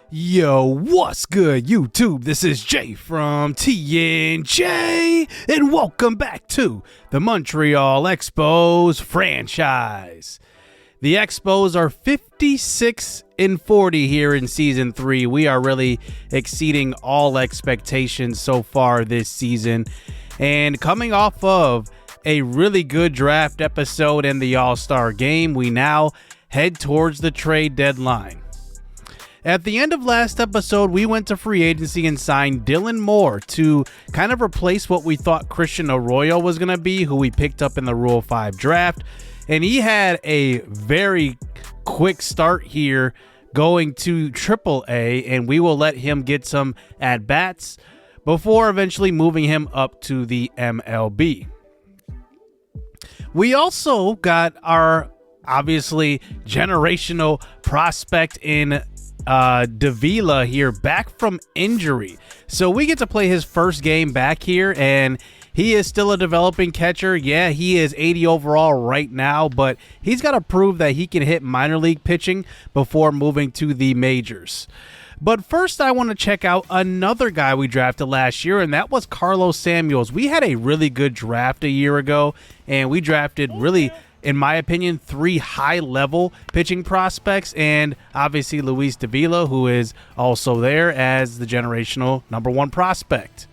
Yo, what's good, YouTube? This is Jay from TNJ, and welcome back to the Montreal Expos franchise. The Expos are 56-40 here in Season 3. We are really exceeding all expectations so far this season. And coming off of a really good draft episode and the All-Star game, we now head towards the trade deadline. At the end of last episode, we went to free agency and signed Dylan Moore to kind of replace what we thought Christian Arroyo was going to be, who we picked up in the Rule 5 draft. And he had a very quick start here going to AAA, and we will let him get some at-bats before eventually moving him up to the MLB. We also got our, obviously, generational prospect in Davila here back from injury. So we get to play his first game back here, and he is still a developing catcher. Yeah, he is 80 overall right now, but he's got to prove that he can hit minor league pitching before moving to the majors. But first, I want to check out another guy we drafted last year, and that was Carlos Samuels. We had a really good draft a year ago, and we drafted really, in my opinion, 3 high-level pitching prospects, and obviously Luis Davila, who is also there as the generational #1 prospect.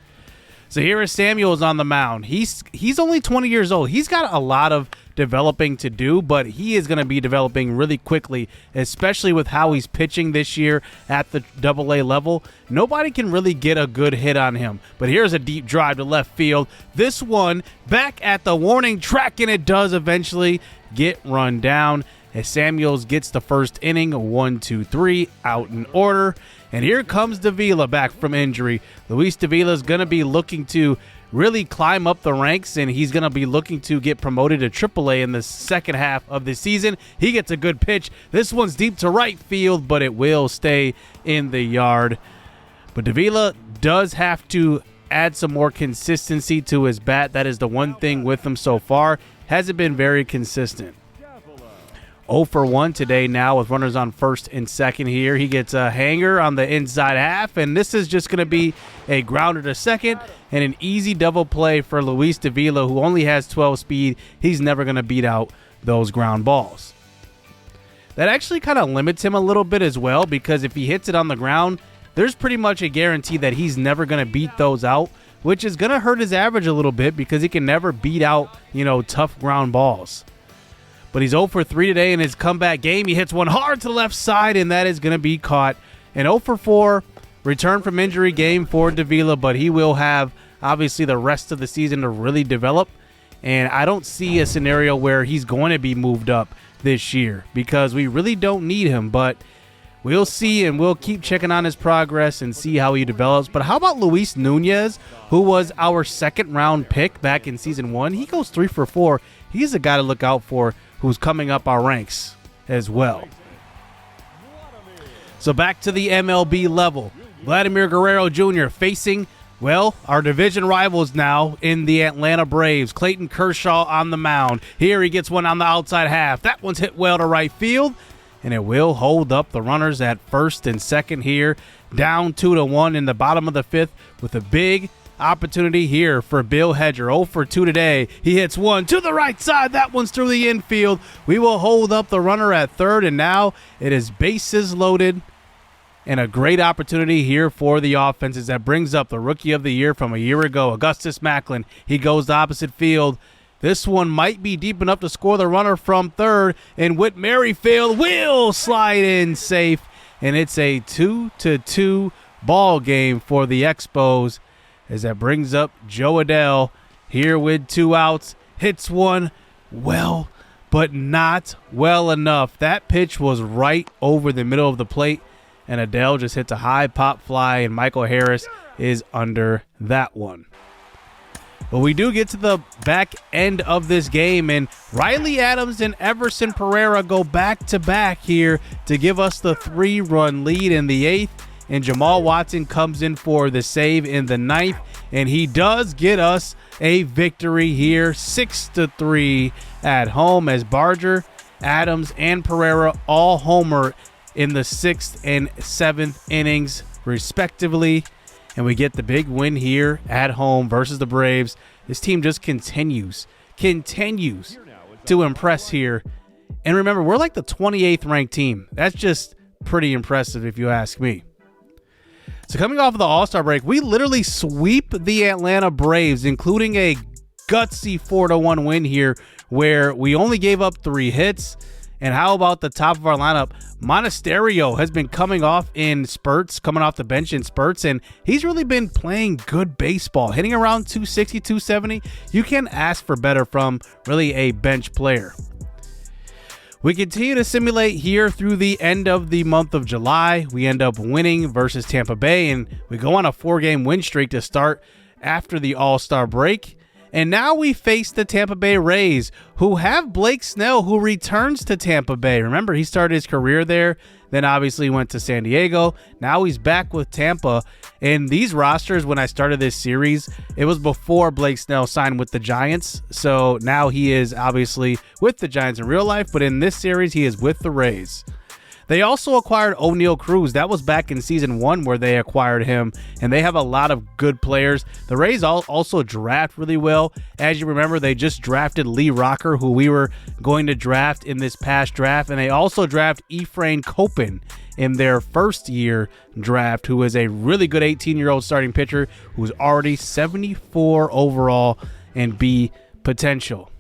So here is Samuels on the mound. He's only 20 years old. He's got a lot of developing to do, but he is going to be developing really quickly, especially with how he's pitching this year at the AA level. Nobody can really get a good hit on him. But here's a deep drive to left field. This one back at the warning track, and it does eventually get run down as Samuels gets the first inning. 1, 2, 3 out in order. And here comes Davila back from injury. Luis Davila is going to be looking to really climb up the ranks, and he's going to be looking to get promoted to AAA in the second half of the season. He gets a good pitch. This one's deep to right field, but it will stay in the yard. But Davila does have to add some more consistency to his bat. That is the one thing with him so far. Hasn't been very consistent. 0 for 1 today now with runners on first and second here. He gets a hanger on the inside half, and this is just going to be a grounder to second and an easy double play for Luis Davila, who only has 12 speed. He's never going to beat out those ground balls. That actually kind of limits him a little bit as well, because if he hits it on the ground, there's pretty much a guarantee that he's never going to beat those out, which is going to hurt his average a little bit because he can never beat out, tough ground balls. But he's 0 for 3 today in his comeback game. He hits one hard to the left side, and that is going to be caught. An 0 for 4 return from injury game for Davila, but he will have, obviously, the rest of the season to really develop. And I don't see a scenario where he's going to be moved up this year because we really don't need him. But we'll see, and we'll keep checking on his progress and see how he develops. But how about Luis Nunez, who was our second-round pick back in Season 1? He goes 3 for 4. He's a guy to look out for, who's coming up our ranks as well. So back to the MLB level. Vladimir Guerrero Jr. facing, our division rivals now in the Atlanta Braves. Clayton Kershaw on the mound. Here he gets one on the outside half. That one's hit well to right field, and it will hold up the runners at first and second here. Down 2-1 in the bottom of the 5th with a big opportunity here for Bill Hedger. 0 for 2 today. He hits one to the right side. That one's through the infield. We will hold up the runner at third, and now it is bases loaded and a great opportunity here for the offenses. That brings up the Rookie of the Year from a year ago, Augustus Macklin. He goes the opposite field. This one might be deep enough to score the runner from third, and Whit Merrifield will slide in safe, and it's a 2-2 ball game for the Expos, as that brings up Joe Adell here with 2 outs. Hits one well, but not well enough. That pitch was right over the middle of the plate, and Adell just hits a high pop fly, and Michael Harris is under that one. But we do get to the back end of this game, and Riley Adams and Everson Pereira go back-to-back here to give us the 3-run lead in the 8th. And Jamal Watson comes in for the save in the 9th, and he does get us a victory here, 6-3 at home, as Barger, Adams, and Pereira all homer in the 6th and 7th innings, respectively. And we get the big win here at home versus the Braves. This team just continues to impress here. And remember, we're like the 28th ranked team. That's just pretty impressive if you ask me. So coming off of the All-Star break, we literally sweep the Atlanta Braves, including a gutsy 4-1 win here where we only gave up 3 hits. And how about the top of our lineup? Monasterio has been coming off in spurts, coming off the bench in spurts, and he's really been playing good baseball, hitting around 260, 270. You can't ask for better from really a bench player. We continue to simulate here through the end of the month of July. We end up winning versus Tampa Bay, and we go on a 4-game win streak to start after the All-Star break. And now we face the Tampa Bay Rays, who have Blake Snell, who returns to Tampa Bay. Remember, he started his career there, then obviously went to San Diego. Now he's back with Tampa. And these rosters, when I started this series, it was before Blake Snell signed with the Giants. So now he is obviously with the Giants in real life, but in this series, he is with the Rays. They also acquired O'Neal Cruz. That was back in season 1 where they acquired him, and they have a lot of good players. The Rays also draft really well. As you remember, they just drafted Lee Rocker, who we were going to draft in this past draft, and they also draft Efrain Copen in their first year draft, who is a really good 18-year-old starting pitcher who's already 74 overall and B potential.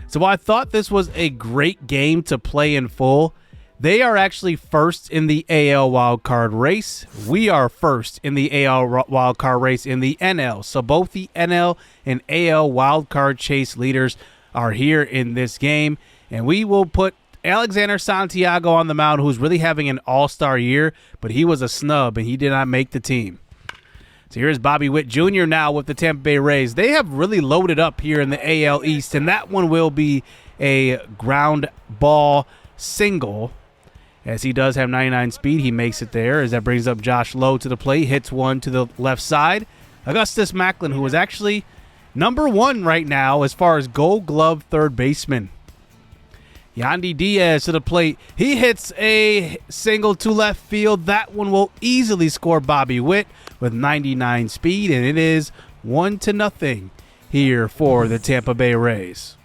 So I thought this was a great game to play in full. They are actually first in the AL wildcard race. We are first in the AL wildcard race in the NL. So both the NL and AL wildcard chase leaders are here in this game. And we will put Alexander Santiago on the mound, who's really having an all-star year, but he was a snub and he did not make the team. So here's Bobby Witt Jr. now with the Tampa Bay Rays. They have really loaded up here in the AL East, and that one will be a ground ball single. As he does have 99 speed, he makes it there as that brings up Josh Lowe to the plate, hits one to the left side. Augustus Macklin, who is actually number 1 right now as far as Gold Glove third baseman. Yandy Diaz to the plate. He hits a single to left field. That one will easily score Bobby Witt with 99 speed, and it is 1-0 here for the Tampa Bay Rays.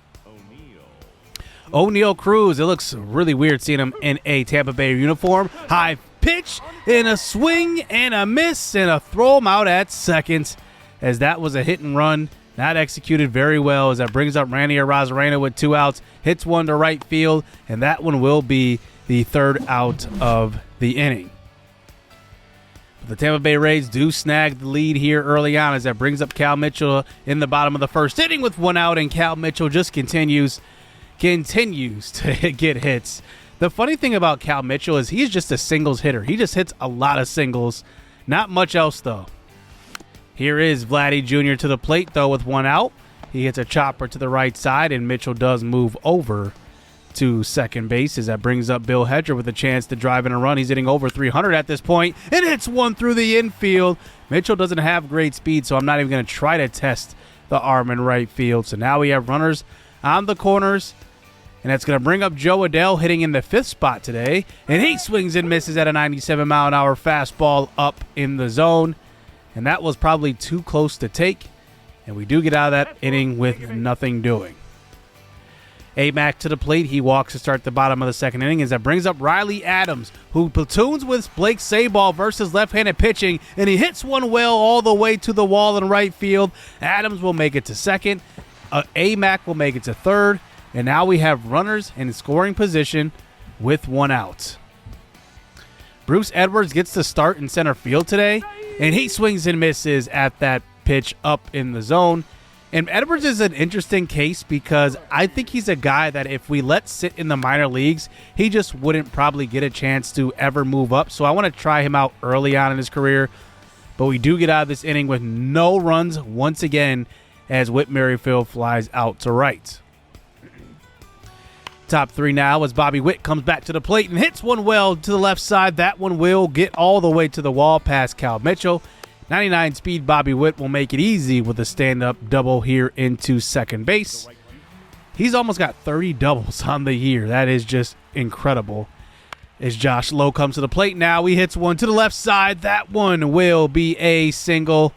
O'Neal Cruz, it looks really weird seeing him in a Tampa Bay uniform. High pitch, and a swing, and a miss, and a throw him out at second, as that was a hit and run. Not executed very well, as that brings up Randy Arozarena with 2 outs, hits one to right field, and that one will be the 3rd out of the inning. The Tampa Bay Rays do snag the lead here early on, as that brings up Cal Mitchell in the bottom of the 1st inning with 1 out, and Cal Mitchell just continues to get hits. The funny thing about Cal Mitchell is he's just a singles hitter. He just hits a lot of singles. Not much else, though. Here is Vladdy Jr. to the plate, though, with 1 out. He hits a chopper to the right side, and Mitchell does move over to second base, as that brings up Bill Hedger with a chance to drive in a run. He's hitting over 300 at this point, and hits one through the infield. Mitchell doesn't have great speed, so I'm not even going to try to test the arm in right field. So now we have runners on the corners. And that's going to bring up Joe Adell hitting in the 5th spot today. And he swings and misses at a 97-mile-an-hour fastball up in the zone. And that was probably too close to take. And we do get out of that inning with nothing doing. Amac to the plate. He walks to start the bottom of the 2nd inning, as that brings up Riley Adams, who platoons with Blake Sabol versus left-handed pitching. And he hits one well all the way to the wall in right field. Adams will make it to 2nd. Amac will make it to 3rd. And now we have runners in scoring position with 1 out. Bruce Edwards gets to start in center field today, and he swings and misses at that pitch up in the zone. And Edwards is an interesting case because I think he's a guy that if we let sit in the minor leagues, he just wouldn't probably get a chance to ever move up. So I want to try him out early on in his career. But we do get out of this inning with no runs once again, as Whit Merrifield flies out to right. Top 3 now as Bobby Witt comes back to the plate and hits one well to the left side. That one will get all the way to the wall past Cal Mitchell. 99 speed Bobby Witt will make it easy with a stand-up double here into second base. He's almost got 30 doubles on the year. That is just incredible. As Josh Lowe comes to the plate now, he hits one to the left side. That one will be a single,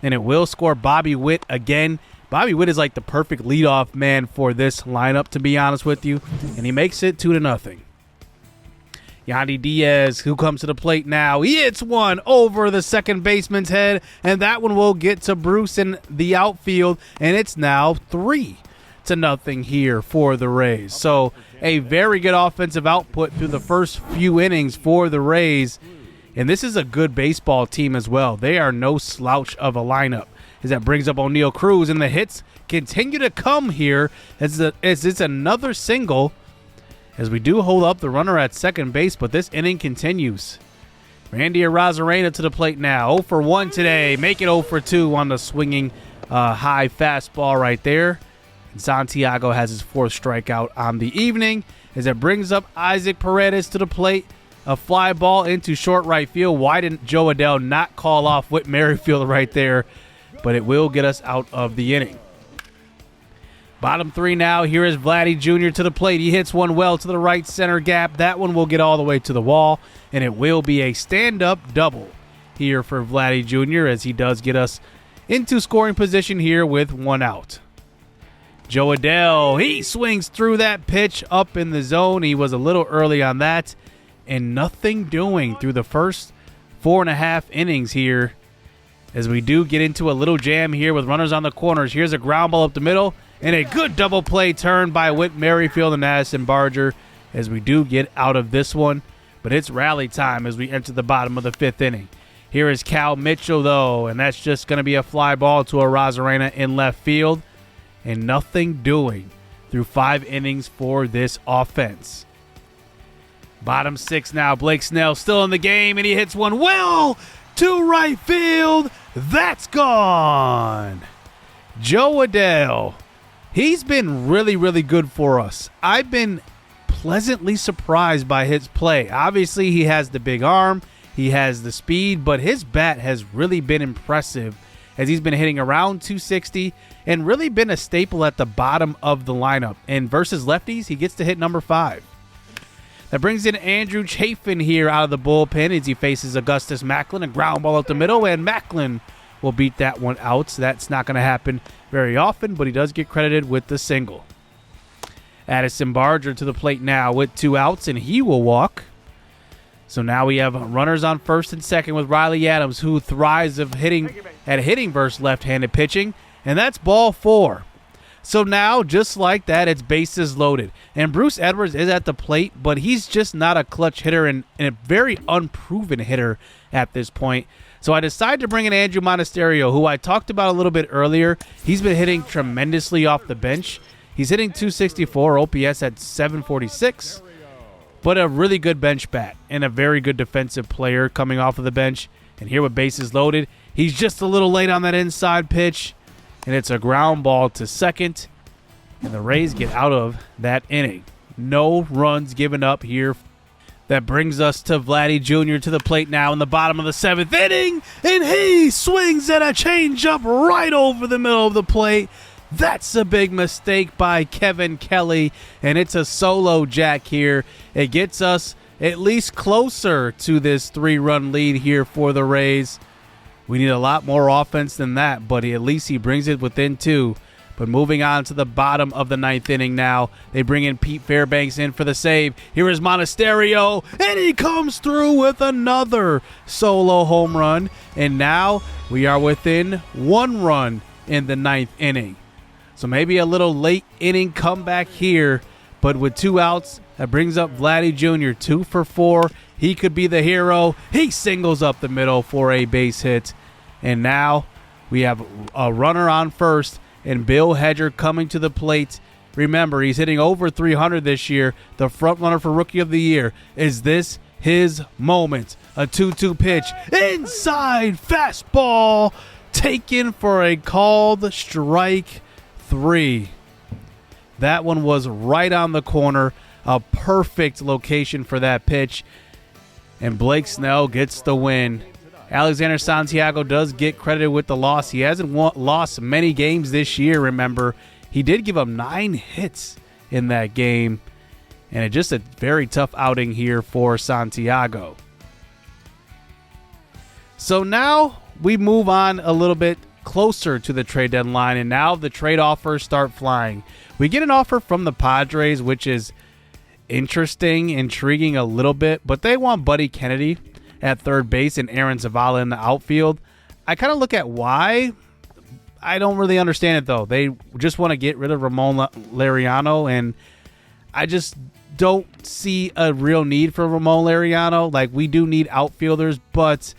and it will score Bobby Witt again. Bobby Witt is like the perfect leadoff man for this lineup, to be honest with you, and he makes it 2-0. Yandy Diaz, who comes to the plate now, he hits one over the second baseman's head, and that one will get to Bruce in the outfield, and it's now 3-0 here for the Rays. So a very good offensive output through the first few innings for the Rays, and this is a good baseball team as well. They are no slouch of a lineup. As that brings up O'Neal Cruz, and the hits continue to come here as it's another single, as we do hold up the runner at second base, but this inning continues. Randy Arozarena to the plate now. 0 for 1 today. Make it 0 for 2 on the swinging high fastball right there. And Santiago has his 4th strikeout on the evening, as it brings up Isaac Paredes to the plate. A fly ball into short right field. Why didn't Joe Adell not call off Whit Merrifield right there? But it will get us out of the inning. Bottom 3 now. Here is Vladdy Jr. to the plate. He hits one well to the right center gap. That one will get all the way to the wall, and it will be a stand-up double here for Vladdy Jr. as he does get us into scoring position here with 1 out. Joe Adell, he swings through that pitch up in the zone. He was a little early on that, and nothing doing through the first 4.5 innings here, as we do get into a little jam here with runners on the corners. Here's a ground ball up the middle, and a good double play turn by Whit Merrifield and Addison Barger as we do get out of this one. But it's rally time as we enter the bottom of the 5th inning. Here is Cal Mitchell, though, and that's just going to be a fly ball to Arozarena in left field. And nothing doing through 5 innings for this offense. Bottom 6 now. Blake Snell still in the game, and he hits one well to right field. That's gone. Joe Adell. He's been really, really good for us. I've been pleasantly surprised by his play. Obviously, he has the big arm. He has the speed, but his bat has really been impressive as he's been hitting around 260 and really been a staple at the bottom of the lineup. And versus lefties, he gets to hit number 5. That brings in Andrew Chafin here out of the bullpen as he faces Augustus Macklin. A ground ball up the middle, and Macklin will beat that one out. So that's not going to happen very often, but he does get credited with the single. Addison Barger to the plate now with 2 outs, and he will walk. So now we have runners on first and second with Riley Adams, who thrives at hitting versus left-handed pitching, and that's ball 4. So now, just like that, it's bases loaded. And Bruce Edwards is at the plate, but he's just not a clutch hitter and a very unproven hitter at this point. So I decided to bring in Andrew Monasterio, who I talked about a little bit earlier. He's been hitting tremendously off the bench. He's hitting 264, OPS at 746, but a really good bench bat and a very good defensive player coming off of the bench. And here with bases loaded, he's just a little late on that inside pitch, and it's a ground ball to second, and the Rays get out of that inning. No runs given up here. That brings us to Vladdy Jr. to the plate now in the bottom of the 7th inning, and he swings at a changeup right over the middle of the plate. That's a big mistake by Kevin Kelly, and it's a solo jack here. It gets us at least closer to this 3-run lead here for the Rays. We need a lot more offense than that, but at least he brings it within 2. But moving on to the bottom of the 9th inning now, they bring in Pete Fairbanks in for the save. Here is Monasterio, and he comes through with another solo home run. And now we are within 1 run in the 9th inning. So maybe a little late inning comeback here, but with 2 outs, that brings up Vladdy Jr. 2 for 4. He could be the hero. He singles up the middle for a base hit. And now we have a runner on first, and Bill Hedger coming to the plate. Remember, he's hitting over 300 this year, the front runner for Rookie of the Year. Is this his moment? A 2-2 pitch, inside fastball, taken for a called strike 3. That one was right on the corner, a perfect location for that pitch, and Blake Snell gets the win. Alexander Santiago does get credited with the loss. He hasn't lost many games this year, remember. He did give up 9 hits in that game, And it's just a very tough outing here for Santiago. So now we move on a little bit closer to the trade deadline, and now the trade offers start flying. We get an offer from the Padres, which is interesting, intriguing a little bit, but they want Buddy Kennedy at third base and Aaron Zavala in the outfield. I kind of look at why. I don't really understand it, though. They just want to get rid of Ramon Laureano, and I just don't see a real need for Ramon Laureano. Like, we do need outfielders, but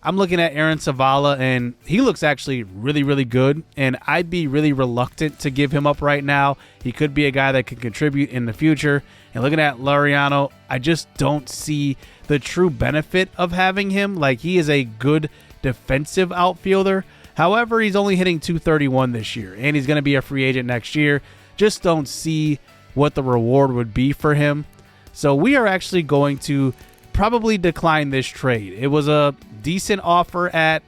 I'm looking at Aaron Zavala, and he looks actually really, really good, and I'd be really reluctant to give him up right now. He could be a guy that could contribute in the future. And looking at Laureano, I just don't see the true benefit of having him. Like, he is a good defensive outfielder. However, he's only hitting .231 this year, and he's going to be a free agent next year. Just don't see what the reward would be for him. So we are actually going to probably decline this trade. It was a decent offer at,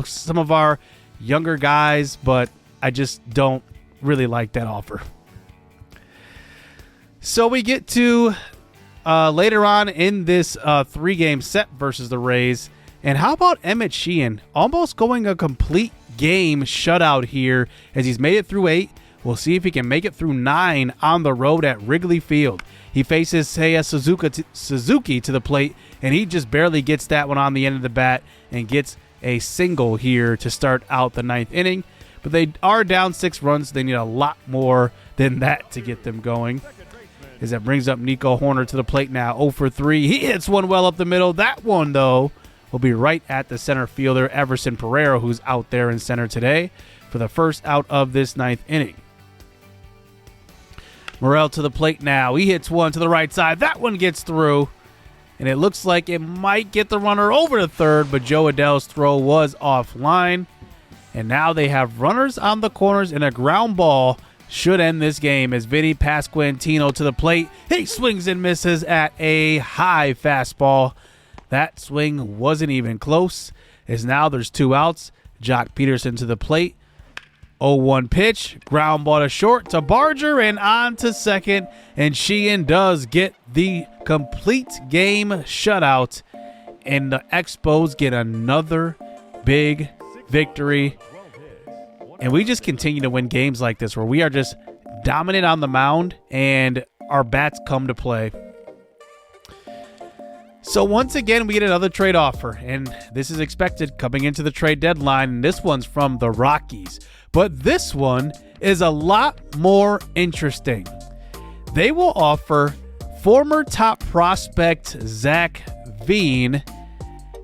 some of our younger guys, but I just don't really like that offer. So we get to later on in this 3-game set versus the Rays. And how about Emmett Sheehan almost going a complete game shutout here as he's made it through 8. We'll see if he can make it through 9 on the road at Wrigley Field. He faces Seiya Suzuki to the plate, and he just barely gets that one on the end of the bat and gets a single here to start out the 9th inning. But they are down 6 runs. They need a lot more than that to get them going. As that brings up Nico Horner to the plate now, 0 for 3. He hits one well up the middle. That one, though, will be right at the center fielder, Everson Pereira, who's out there in center today for the first out of this 9th inning. Morel to the plate now. He hits one to the right side. That one gets through, and it looks like it might get the runner over to third, but Joe Adell's throw was offline. And now they have runners on the corners, and a ground ball should end this game as Vinny Pasquantino to the plate. He swings and misses at a high fastball. That swing wasn't even close, as now there's 2 outs. Jock Peterson to the plate. 0-1 pitch, ground ball to short to Barger and on to second, and Sheehan does get the complete game shutout, and the Expos get another big victory. And we just continue to win games like this where we are just dominant on the mound and our bats come to play. So once again, we get another trade offer, and this is expected coming into the trade deadline, and this one's from the Rockies. But this one is a lot more interesting. They will offer former top prospect Zach Veen,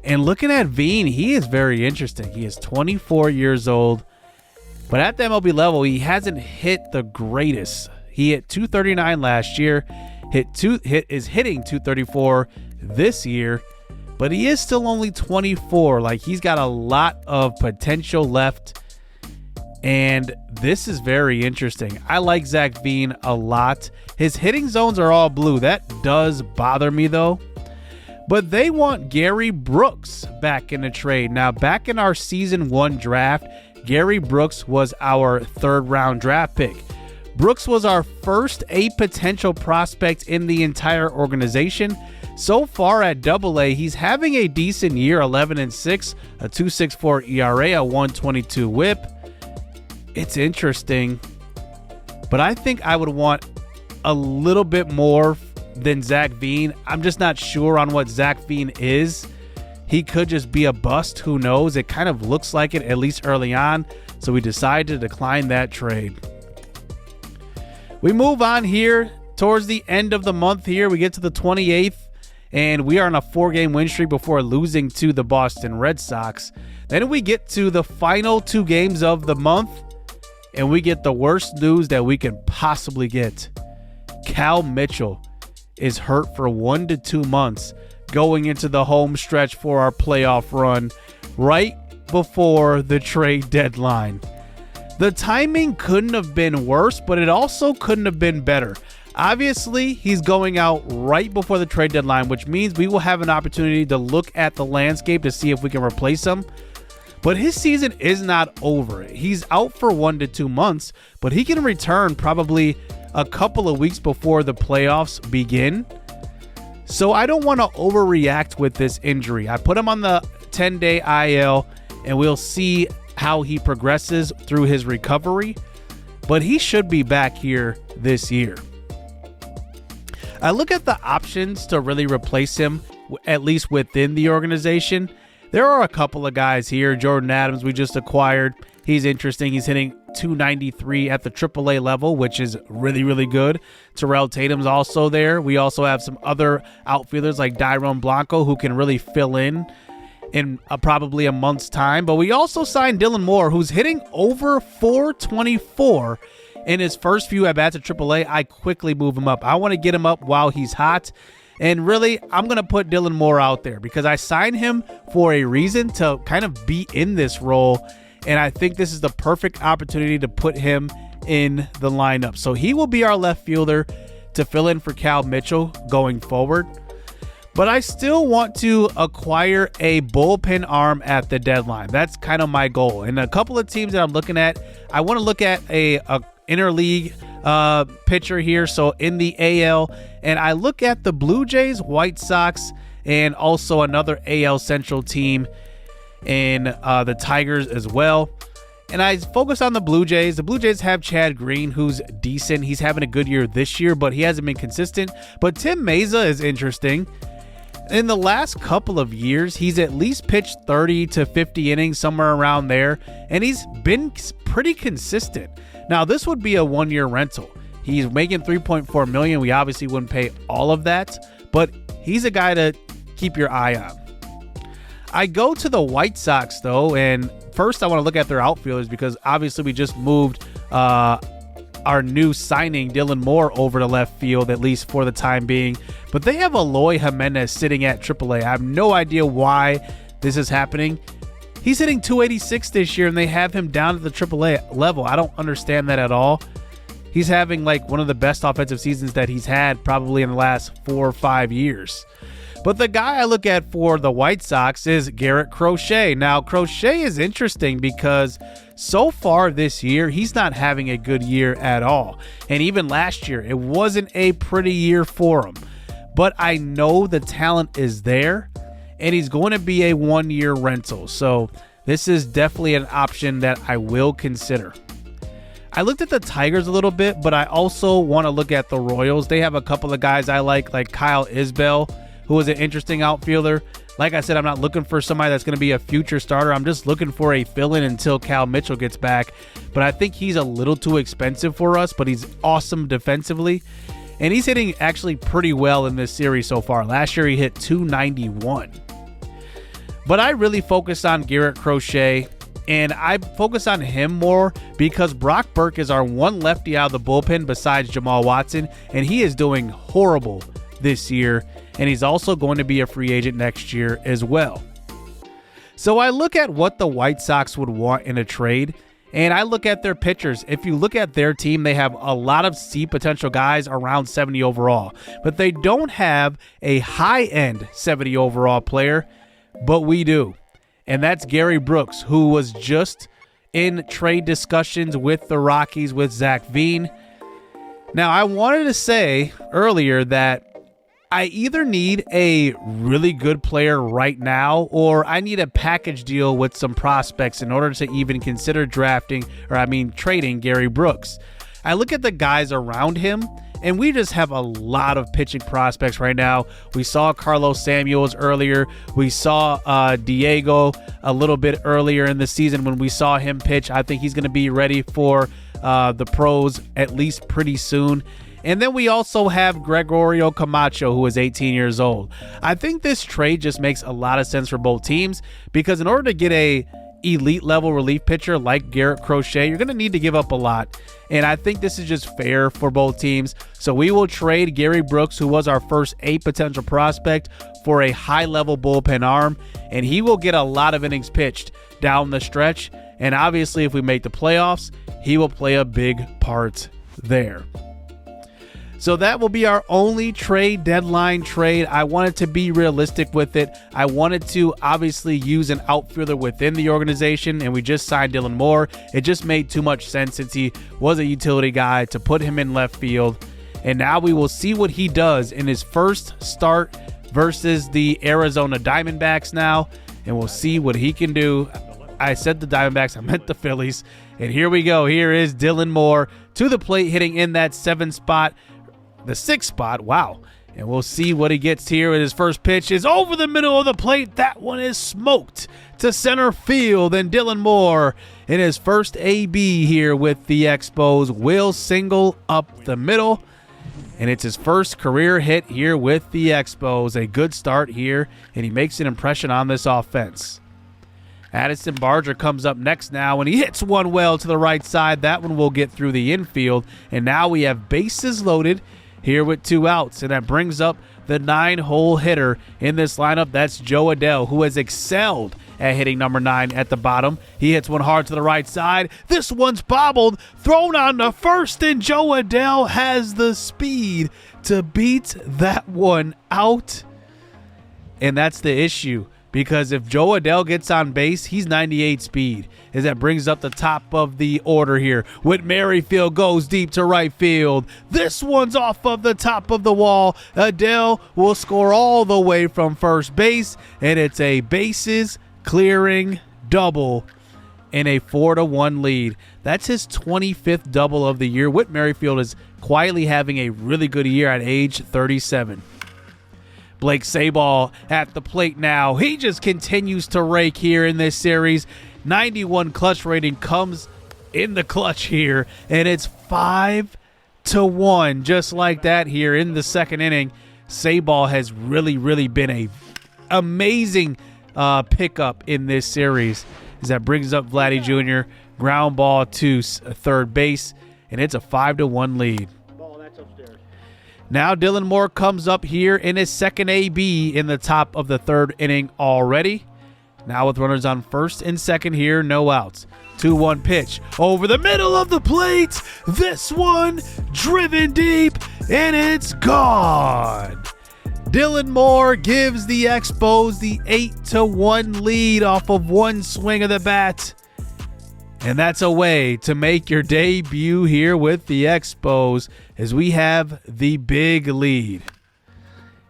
and looking at Veen, he is very interesting. He is 24 years old, but at the MLB level, he hasn't hit the greatest. He hit .239 last year, is hitting .234 this year, but he is still only 24. Like, he's got a lot of potential left, and this is very interesting. I like Zach Veen a lot. His hitting zones are all blue. That does bother me, though. But they want Gary Brooks back in the trade. Now, back in our season 1 draft, Gary Brooks was our 3rd round draft pick. Brooks was our first A potential prospect in the entire organization. So far at AA, he's having a decent year, 11-6, a 2.64 ERA, a 1.22 WHIP. It's interesting, but I think I would want a little bit more than Zach Veen. I'm just not sure on what Zach Veen is. He could just be a bust. Who knows? It kind of looks like it, at least early on. So we decided to decline that trade. We move on here towards the end of the month here. We get to the 28th, and we are on a 4-game win streak before losing to the Boston Red Sox. Then we get to the final 2 games of the month, and we get the worst news that we can possibly get. Cal Mitchell is hurt for 1 to 2 months going into the home stretch for our playoff run right before the trade deadline. The timing couldn't have been worse, but it also couldn't have been better. Obviously, he's going out right before the trade deadline, which means we will have an opportunity to look at the landscape to see if we can replace him. But his season is not over. He's out for 1 to 2 months, but he can return probably a couple of weeks before the playoffs begin. So I don't want to overreact with this injury. I put him on the 10-day IL, and we'll see how he progresses through his recovery. But he should be back here this year. I look at the options to really replace him, at least within the organization. There are a couple of guys here. Jordan Adams, we just acquired. He's interesting. He's hitting .293 at the AAA level, which is really, really good. Terrell Tatum's also there. We also have some other outfielders like Dairon Blanco who can really fill in probably a month's time. But we also signed Dylan Moore, who's hitting over .424 in his first few at-bats at AAA. I quickly move him up. I want to get him up while he's hot. And really, I'm going to put Dylan Moore out there because I signed him for a reason, to kind of be in this role. And I think this is the perfect opportunity to put him in the lineup. So he will be our left fielder to fill in for Cal Mitchell going forward. But I still want to acquire a bullpen arm at the deadline. That's kind of my goal. And a couple of teams that I'm looking at, I want to look at a interleague pitcher here. So in the AL, and I look at the Blue Jays, White Sox, and also another AL Central team in the Tigers as well. And I focus on the Blue Jays. The Blue Jays have Chad Green, who's decent. He's having a good year this year, but he hasn't been consistent. But Tim Meza is interesting. In the last couple of years, he's at least pitched 30 to 50 innings, somewhere around there, and he's been pretty consistent. Now, this would be a one-year rental. He's making $3.4 million. We obviously wouldn't pay all of that, but he's a guy to keep your eye on. I go to the White Sox, though, and first I want to look at their outfielders because obviously we just moved our new signing, Dylan Moore, over to left field, at least for the time being. But they have Eloy Jimenez sitting at AAA. I have no idea why this is happening. He's hitting .286 this year, and they have him down at the AAA level. I don't understand that at all. He's having like one of the best offensive seasons that he's had probably in the last 4 or 5 years. But the guy I look at for the White Sox is Garrett Crochet. Now, Crochet is interesting because so far this year, he's not having a good year at all. And even last year, it wasn't a pretty year for him. But I know the talent is there, and he's going to be a one-year rental. So this is definitely an option that I will consider. I looked at the Tigers a little bit, but I also want to look at the Royals. They have a couple of guys I like Kyle Isbell, who is an interesting outfielder. Like I said, I'm not looking for somebody that's going to be a future starter. I'm just looking for a fill-in until Cal Mitchell gets back. But I think he's a little too expensive for us, but he's awesome defensively. And he's hitting actually pretty well in this series so far. Last year, he hit .291. But I really focus on Garrett Crochet, and I focus on him more because Brock Burke is our one lefty out of the bullpen besides Jamal Watson, and he is doing horrible this year. And he's also going to be a free agent next year as well. So I look at what the White Sox would want in a trade, and I look at their pitchers. If you look at their team, they have a lot of C potential guys around 70 overall, but they don't have a high-end 70 overall player, but we do. And that's Gary Brooks, who was just in trade discussions with the Rockies with Zach Veen. Now, I wanted to say earlier that I either need a really good player right now, or I need a package deal with some prospects in order to even consider trading Gary Brooks. I look at the guys around him, and we just have a lot of pitching prospects right now. We saw Carlos Samuels earlier. We saw Diego a little bit earlier in the season when we saw him pitch. I think he's going to be ready for the pros at least pretty soon. And then we also have Gregorio Camacho, who is 18 years old. I think this trade just makes a lot of sense for both teams because in order to get a elite level relief pitcher like Garrett Crochet, you're going to need to give up a lot. And I think this is just fair for both teams. So we will trade Gary Brooks, who was our first A potential prospect, for a high level bullpen arm. And he will get a lot of innings pitched down the stretch. And obviously, if we make the playoffs, he will play a big part there. So that will be our only trade deadline trade. I wanted to be realistic with it. I wanted to obviously use an outfielder within the organization, and we just signed Dylan Moore. It just made too much sense since he was a utility guy to put him in left field. And now we will see what he does in his first start versus the Arizona Diamondbacks now, and we'll see what he can do. I said the Diamondbacks, I meant the Phillies. And here we go. Here is Dylan Moore to the plate, hitting in that 7th spot. The 6th spot, wow. And we'll see what he gets here. His first pitch is over the middle of the plate. That one is smoked to center field. And Dylan Moore, in his first AB here with the Expos, will single up the middle. And it's his first career hit here with the Expos. A good start here, and he makes an impression on this offense. Addison Barger comes up next now, and he hits one well to the right side. That one will get through the infield. And now we have bases loaded here with 2 outs, and that brings up the 9-hole hitter in this lineup. That's Joe Adell, who has excelled at hitting number 9 at the bottom. He hits one hard to the right side. This one's bobbled, thrown on to first, and Joe Adell has the speed to beat that one out. And that's the issue, because if Joe Adell gets on base, he's 98 speed, as that brings up the top of the order here. Whit Merrifield goes deep to right field. This one's off of the top of the wall. Adell will score all the way from first base, and it's a bases clearing double in a 4-1 lead. That's his 25th double of the year. Whit Merrifield is quietly having a really good year at age 37. Blake Sabol at the plate now. He just continues to rake here in this series. 91 clutch rating comes in the clutch here, and it's 5-1 just like that here in the 2nd inning. Sabol has really been a amazing pickup in this series, as that brings up Vladdy Jr. Ground ball to third base, and it's a 5-1 lead. Now Dylan Moore comes up here in his 2nd AB in the top of the 3rd inning already. Now with runners on 1st and 2nd here, no outs. 2-1 pitch over the middle of the plate. This one driven deep, and it's gone. Dylan Moore gives the Expos the 8-1 lead off of one swing of the bat. And that's a way to make your debut here with the Expos, as we have the big lead.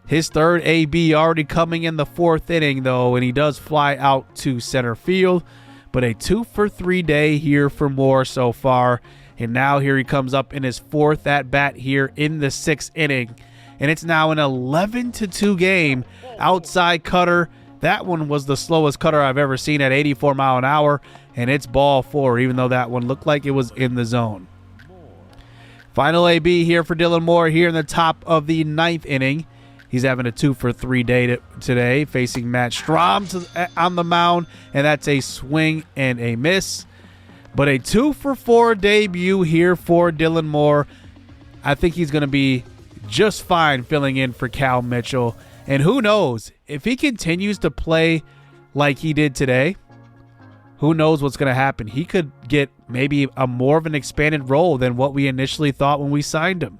His 3rd AB already coming in the 4th inning, though, and he does fly out to center field. But a 2-for-3 day here for Moore so far. And now here he comes up in his 4th at-bat here in the 6th inning. And it's now an 11-2 game. Outside cutter. That one was the slowest cutter I've ever seen at 84 mile an hour. And it's ball 4, even though that one looked like it was in the zone. Final AB here for Dylan Moore here in the top of the 9th inning. He's having a 2-for-3 day today, facing Matt Strahm on the mound, and that's a swing and a miss. But a 2-for-4 debut here for Dylan Moore. I think he's going to be just fine filling in for Cal Mitchell. And who knows, if he continues to play like he did today, who knows what's going to happen. He could get maybe a more of an expanded role than what we initially thought when we signed him.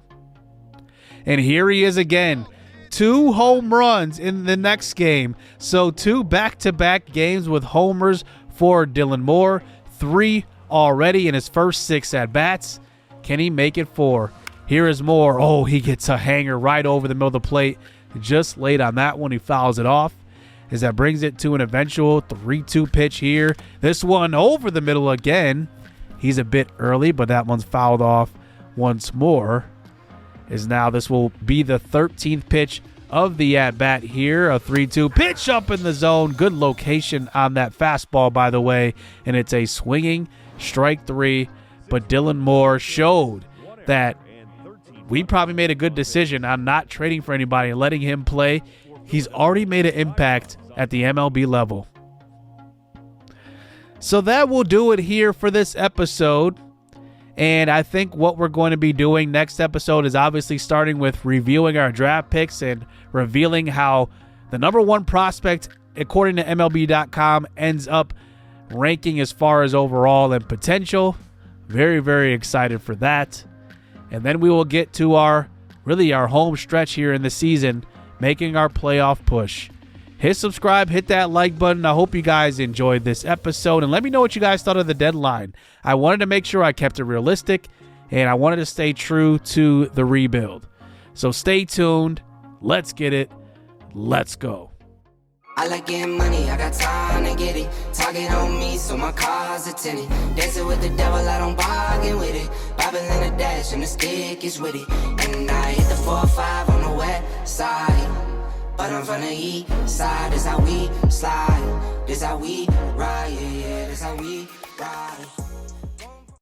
And here he is again. 2 home runs in the next game. So 2 back-to-back games with homers for Dylan Moore. 3 already in his first 6 at-bats. Can he make it 4? Here is Moore. Oh, he gets a hanger right over the middle of the plate. Just late on that one. He fouls it off, as that brings it to an eventual 3-2 pitch here. This one over the middle again. He's a bit early, but that one's fouled off once more. As now this will be the 13th pitch of the at-bat here. A 3-2 pitch up in the zone. Good location on that fastball, by the way. And it's a swinging strike 3. But Dylan Moore showed that we probably made a good decision on not trading for anybody and letting him play. He's already made an impact at the MLB level. So that will do it here for this episode. And I think what we're going to be doing next episode is obviously starting with reviewing our draft picks and revealing how the number 1 prospect, according to MLB.com, ends up ranking as far as overall and potential. Very, very excited for that. And then we will get to our really our home stretch here in the season, making our playoff push. Hit subscribe, hit that like button. I hope you guys enjoyed this episode, and let me know what you guys thought of the deadline. I wanted to make sure I kept it realistic, and I wanted to stay true to the rebuild. So stay tuned. Let's get it. Let's go. I like getting money, I got time to get it. Target on me, so my car's a tinny. Dancing with the devil, I don't bargain with it. Bobbing in the dash, and the stick is with it. And I hit the 4-5 on the west side. But I'm from the east side, this how we slide. This how we ride, yeah, this how we ride.